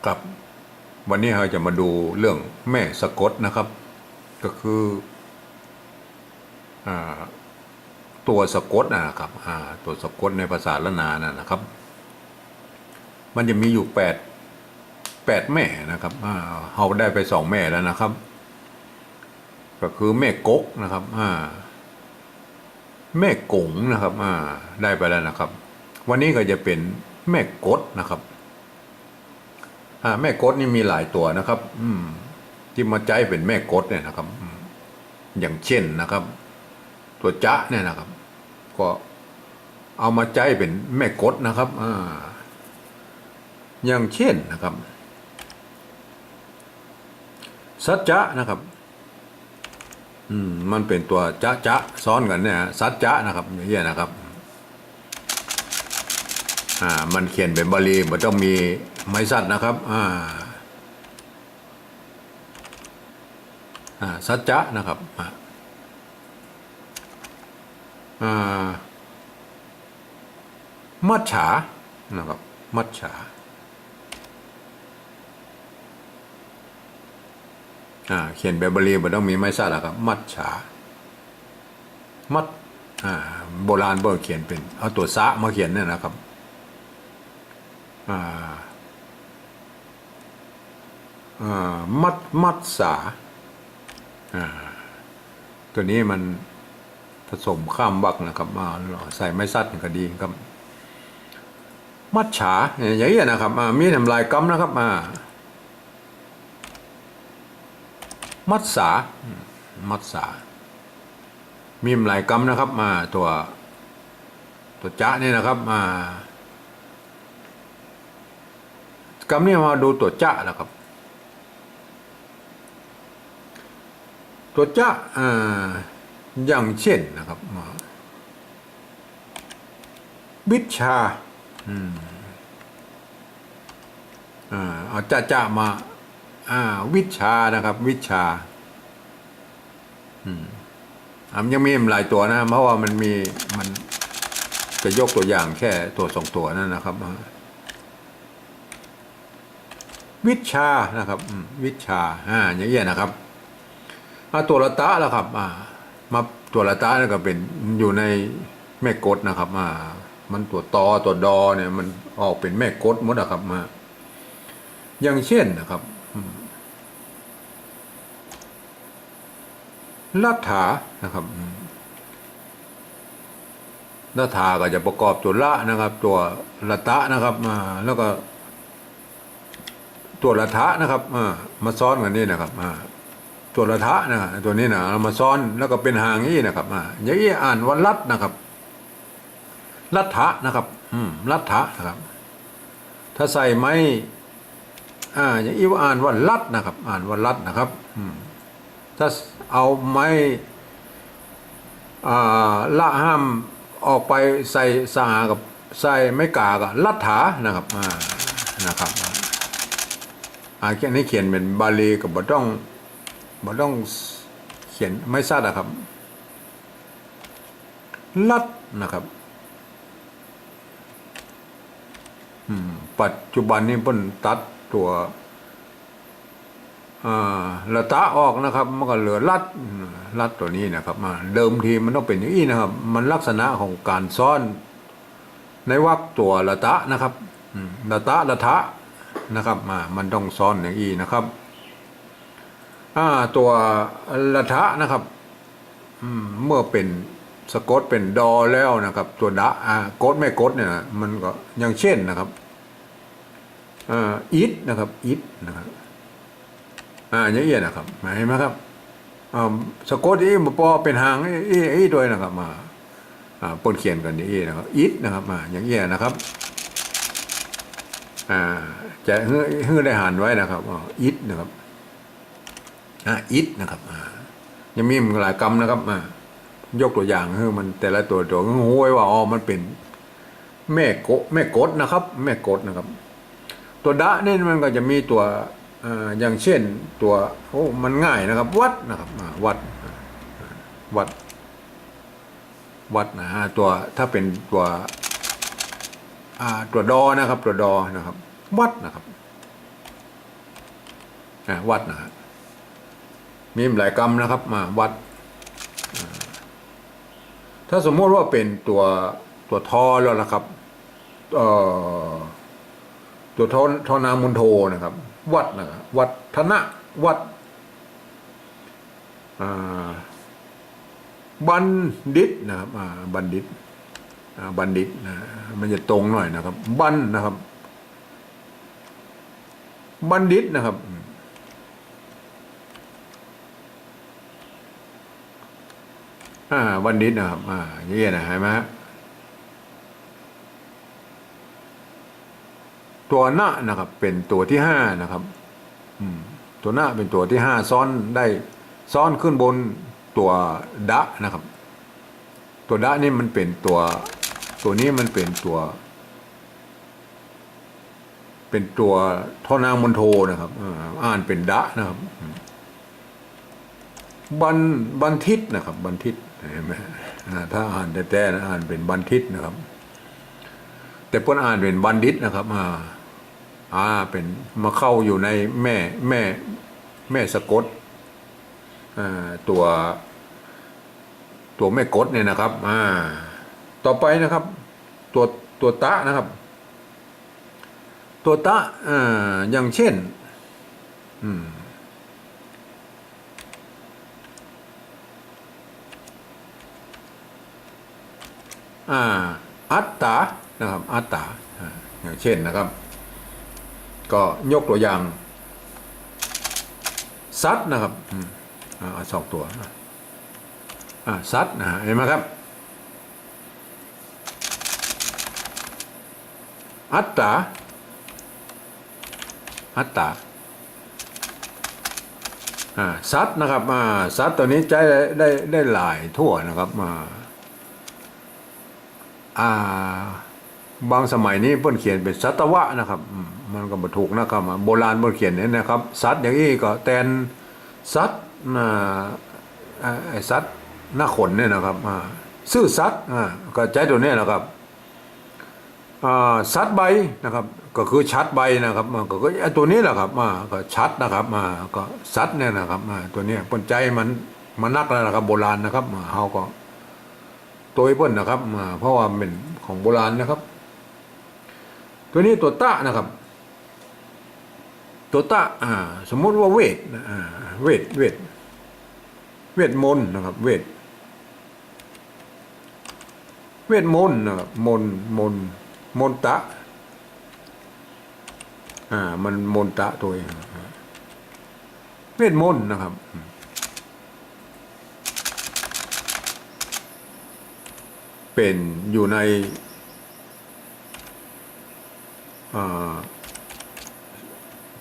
ครับวันนี้เราจะมาดูเรื่องแม่สะกดนะครับก็คืออตัวสะกดนะครับตัวสะกดในภาษาละนานะครับมันจะมีอยู่แปดแม่นะครับเราได้ไป2 แม่แล้วนะครับก็คือแม่กกนะครับแม่กงนะครับได้ไปแล้วนะครับวันนี้ก็จะเป็นแม่กดนะครับแม่กดนี่มีหลายตัวนะครับที่มาใจเป็นแม่กดเนี่ยนะครับอย่างเช่นนะครับตัวจ๊ะเนี่ยนะครับก็เอามาใจเป็นแม่กดนะครับอย่างเช่นนะครับสัจจะนะครับมันเป็นตัวจ๊ะซ้อนกันเนี่ยสัจจะนะครับอย่างเงี้ยนะครับมันเขียนเป็นบาลีมันต้องมีไม้สั้นนะครับสัจจะนะครับมัจฉานะครับมัจฉาเขียนแบบบาลีมันต้องมีไม้สั้นนะครับมัจฉามัดโบราณเขียนเป็นเอาตัวซะมาเขียนเนี่ยนะครับมัดสาตัวนี้มันผสมข้ามวรรคนะครับใส่ไม้สั้นก็ดีครับมัดฉาอย่างนี้นะครับมีทำลายกรรมนะครับมัดสามัดสามีทำลายกรรมนะครับตัวจ๊ะนี่นะครับกรรมนี่มาดูตัวจ๊ะแล้วครับตัวจ๊ะอย่างเช่นนะครับวิชาเอาจ๊ะมาวิชานะครับวิชามันยังมีหลายตัวนะเพราะว่ามันจะยกตัวอย่างแค่ตัว2 ตัวนั่นนะครับวิชานะครับวิชาอย่างเงี้ยนะครับตัวละตะแล้วครับมาตัวละตะนี่ก็เป็นอยู่ในแม่กฎนะครับมันตัวตอตัวดอเนี่ยมันออกเป็นแม่กฎหมดนะครับอย่างเช่นนะครับลัทธานะครับลัทธาก็จะประกอบตัวละนะครับตัวละตะนะครับแล้วก็ตัวละทะนะครับมาซ้อนกันนี่นะครับตัวละทะนะตัวนี้นะมาซ้อนแล้วก็เป็นหางนี้นะครับอย่างนี้อ่านว่าลัดนะครับลัทธะนะครับลัทธะนะครับถ้าใส่ไม้อย่างนี้ว่าอ่านว่าลัดนะครับอ่านว่าลัดนะครับถ้าเอาไม้ละห้ามออกไปใส่สหากับใส่ไม้กากับลัทธานะครับนะครับอันนี้เขียนเป็นบาลีกับบ่ต้องเขียนไม่สั้นนะครับลัดนะครับปัจจุบันนี้เพิ่นตัดตัวละตะออกนะครับมันก็เหลือลัดตัวนี้นะครับเดิมทีมันต้องเป็นอย่างนี้นะครับมันลักษณะของการซ้อนในวรรคตัวละตะนะครับละตะละทะนะครับมันต้องซ้อนอย่างนี้นะครับตัวละทะนะครับเมื่อเป็นสะกดเป็นดอแล้วนะครับตัวดะกดไม่กดเนี่ยมันก็อย่างเช่นนะครับอิดนะครับอิดนะครับอย่างเงี้ยนะครับเห็นไหมครับสะกดมาพอเป็นหางอีด้วยนะครับปนเขียนกันนี่นะครับอิดนะครับอย่างเงี้ยนะครับจะฮื้อได้หันไว้นะครับอิดนะครับอิดนะครับยังมีหลายกรรมนะครับยกตัวอย่างคือมันแต่ละตัวงูไว้ว่ามันเป็นแม่กดนะครับแม่กดนะครับตัวดะนี่มันก็จะมีตัวอย่างเช่นตัวมันง่ายนะครับวัดนะครับวัดนะตัวถ้าเป็นตัวดอนะครับตัวดอนะครับวัดนะครับ วัดนะครับมีหลายกรรมนะครับมาวัดถ้าสมมติว่าเป็นตัวทอแล้วนะครับเอ่อตัวทอนามุนโทนะครับวัดนะครับวัดธนะวัดบัณฑิตนะครับบัณฑิตบัณฑิตนะมันจะตรงหน่อยนะครับบัณนะครับบัณฑิตนะครับบัณฑิตนะครับอย่างนี้นะเห็นไหมตัวหน้านะครับเป็นตัวที่ห้านะครับตัวหน้าเป็นตัวที่ห้าซ้อนได้ซ้อนขึ้นบนตัวดะนะครับตัวดะนี่มันเป็นตัวนี้มันเป็นตัวทอนางมณโทนะครับอ่านเป็นดะนะครับบันทิตนะครับบันทิตเห็นไหมถ้าอ่านแต่อ่านเป็นบันทิตนะครับแต่พ้นอ่านเป็นบัณฑิตนะครับเป็นมาเข้าอยู่ในแม่สะกดตัวแม่กดเนี่ยนะครับต่อไปนะครับตัวตะนะครับตัวตะอย่างเช่นอัตตานะครับอัตตาอย่างเช่นนะครับก็ยกตัวอย่างซัดนะครับสองตัวซัดเห็นไหมครับอัตตาซัดนะครับซัดตัวนี้ใช้ได้หลายทั่วนะครับบางสมัยนี้เพิ่นเขียนเป็นสัตวะนะครับมันก็บ่ถูกนะครับโบราณเพิ่นเขียนเนี่ยนะครับสัตว์อย่างนี้ก็แทนสัตว์ไอ้สัตว์หน้าขนเนี่ยนะครับซื่อสัตว์ก็ใช้ตัวนี้นะครับสัตว์ใบนะครับก็คือชัดใบนะครับก็ไอ้ตัวนี้แหละครับก็ชัดนะครับก็สัตว์เนี่ยนะครับตัวนี้เพิ่นใจมันนักแล้วนะครับโบราณนะครับเฮาก็ตัวเพิ่นนะครับเพราะว่าเป็นของโบราณนะครับตัวนี้ตัวตะนะครับตัวตะสมมุติว่าเวทมนต์นะครับเวทมนต์นะครับมนตะมันมนตะตัวเองเวทมนต์นะครับเป็นอยู่ใน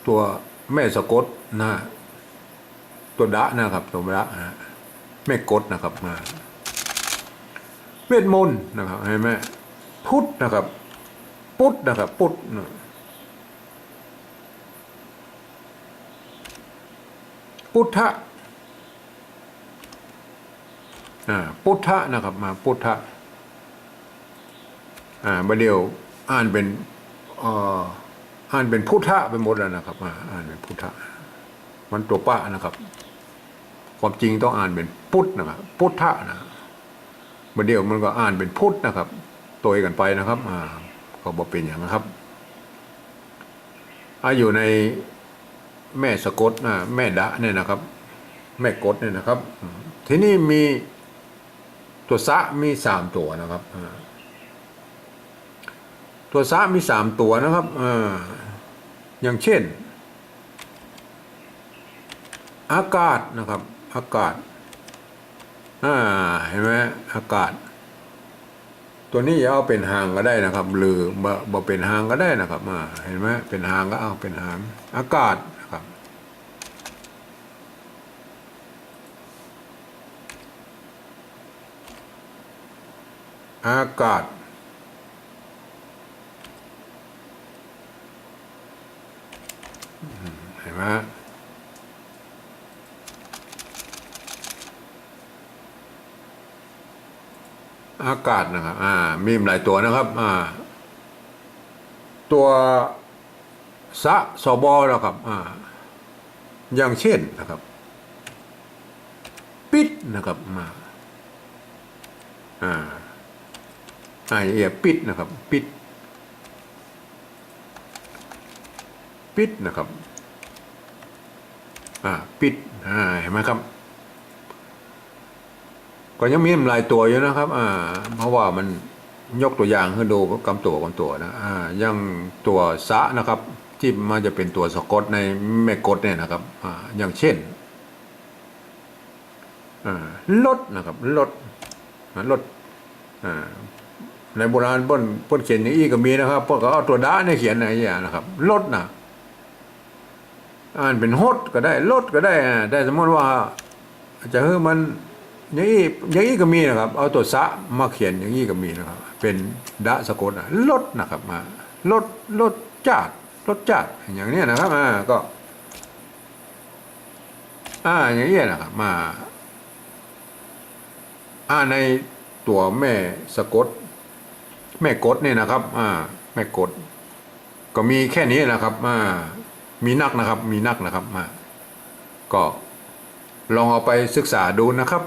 ตัวแม่สะกดนะตัวดะนะครับตัวดะแม่กดนะครับเวทมนต์นะครับเห็นไหมพุทธนะครับพุทธนะครับพุทธพุทธะพุทธะนะครับพุทธะบาเดียวอ่านเป็นพุทธะไปหมดแล้วนะครับอ่านเป็นพุทธะมันตัวป้านะครับความจริงต้องอ่านเป็นพุทธนะครับพุทธะนะบาเดียวมันก็อ่านเป็นพุทธนะครับตัวกันไปนะครับก็บอกเป็นอย่างนะครับอยู่ในแม่สะกดแม่ดะเนี่ยนะครับแม่กดเนี่ยนะครับทีนี้มีตัวสะมี3ตัวนะครับตัวสะมี3ตัวนะครับอย่างเช่นอากาศนะครับอากาศเห็นไหมอากาศตัวนี้อย่าเอาเป็นหางก็ได้นะครับหรือบ่เป็นหางก็ได้นะครับเห็นไหมเป็นหางก็เอาเป็นหางอากาศนะครับอากาศเห็นไหมอากาศนะครับมีหลายตัวนะครับตัวสะสบนะครับ อย่างเช่นนะครับปิดนะครับมาเอียปิดนะครับปิดนะครับปิดเห็นไหมครับก็ยังมีหลายตัวอยู่นะครับเพราะว่ามันยกตัวอย่างให้ดูกำตัวนะยังตัวสะนะครับที่มันจะเป็นตัวสะกดในแม่กดเนี่ยนะครับอย่างเช่นลดนะครับลดในโบราณป้นเขียนอย่างอี้ก็มีนะครับพวกเขาเอาตัวด้าในเขียนอะไรอย่างนะครับลดนะอ่านเป็นฮดก็ได้ลดก็ได้แต่สมมติว่าจะให้มันอย่างนี้ก็มีนะครับเอาตัวสะมาเขียนอย่างนี้ก็มีนะครับเป็นดะสะกดลดนะครับมาลดจัดอย่างนี้นะครับก็อย่างนี้นะครับมาในตัวแม่สะกดแม่กดเนี่ยนะครับแม่กดก็มีแค่นี้นะครับมีนักนะครับก็ลองเอาไปศึกษาดูนะครับ